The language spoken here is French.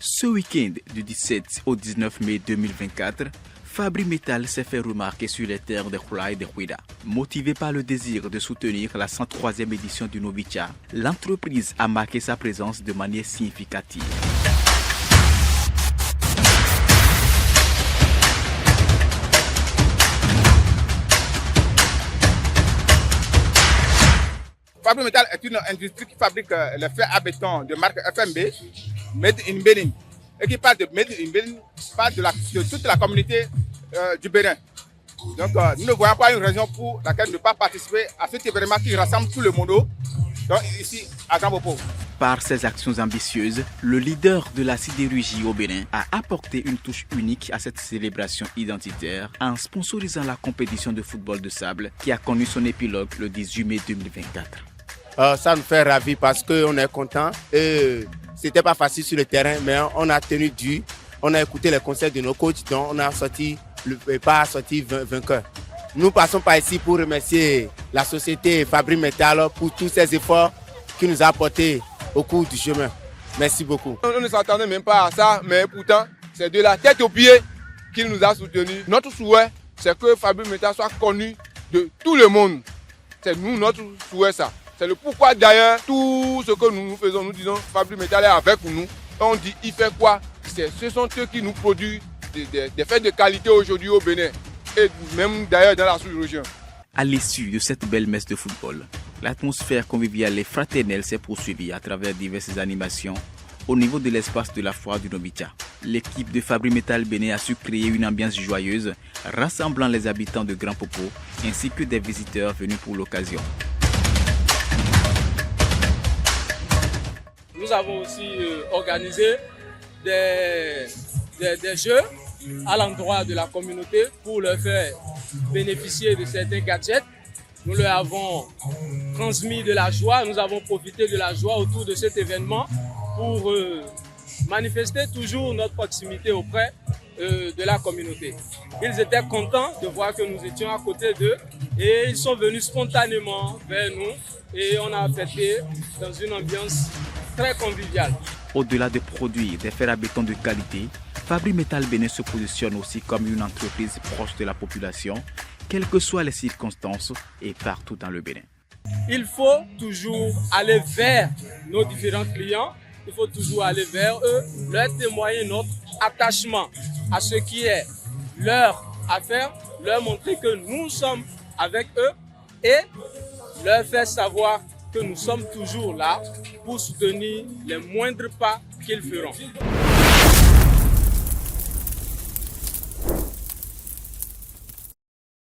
Ce week-end du 17 au 19 mai 2024, Fabri Metal s'est fait remarquer sur les terres de Khoula et de Houida. Motivé par le désir de soutenir la 103e édition du Novicha, l'entreprise a marqué sa présence de manière significative. Fabri Metal est une industrie qui fabrique les fers à béton de marque FMB, Made in Bénin. Et qui parle de Made in Bénin, parle de toute la communauté du Bénin. Donc nous ne voyons pas une raison pour laquelle ne pas participer à cet événement qui rassemble tout le monde donc, ici à Grand Popo. Par ses actions ambitieuses, le leader de la sidérurgie au Bénin a apporté une touche unique à cette célébration identitaire en sponsorisant la compétition de football de sable qui a connu son épilogue le 18 mai 2024. Ça nous fait ravi parce qu'on est content. C'était pas facile sur le terrain, mais on a tenu dur. On a écouté les conseils de nos coachs, donc on a sorti vainqueur. Nous passons par ici pour remercier la société Fabri Metal pour tous ces efforts qu'il nous a apportés au cours du chemin. Merci beaucoup. On ne s'attendait même pas à ça, mais pourtant, c'est de la tête aux pieds qu'il nous a soutenus. Notre souhait, c'est que Fabri Metal soit connu de tout le monde. C'est nous, notre souhait, ça. C'est le pourquoi d'ailleurs, tout ce que nous faisons, nous disons Fabri Metal est avec nous. On dit, il fait quoi? Ce sont eux qui nous produisent des faits de qualité aujourd'hui au Bénin. Et même d'ailleurs dans la sous-région. À l'issue de cette belle messe de football, l'atmosphère conviviale et fraternelle s'est poursuivie à travers diverses animations au niveau de l'espace de la foire du Novicha. L'équipe de Fabri Metal Bénin a su créer une ambiance joyeuse, rassemblant les habitants de Grand Popo ainsi que des visiteurs venus pour l'occasion. Nous avons aussi organisé des jeux à l'endroit de la communauté pour leur faire bénéficier de certains gadgets. Nous leur avons transmis de la joie, nous avons profité de la joie autour de cet événement pour manifester toujours notre proximité auprès de la communauté. Ils étaient contents de voir que nous étions à côté d'eux et ils sont venus spontanément vers nous et on a fêté dans une ambiance très conviviale. Au-delà de produire des fers à béton de qualité, Fabri Metal Bénin se positionne aussi comme une entreprise proche de la population, quelles que soient les circonstances et partout dans le Bénin. Il faut toujours aller vers nos différents clients, il faut toujours aller vers eux, leur témoigner notre attachement à ce qui est leur affaire, leur montrer que nous sommes avec eux et leur faire savoir que nous sommes toujours là pour soutenir les moindres pas qu'ils feront.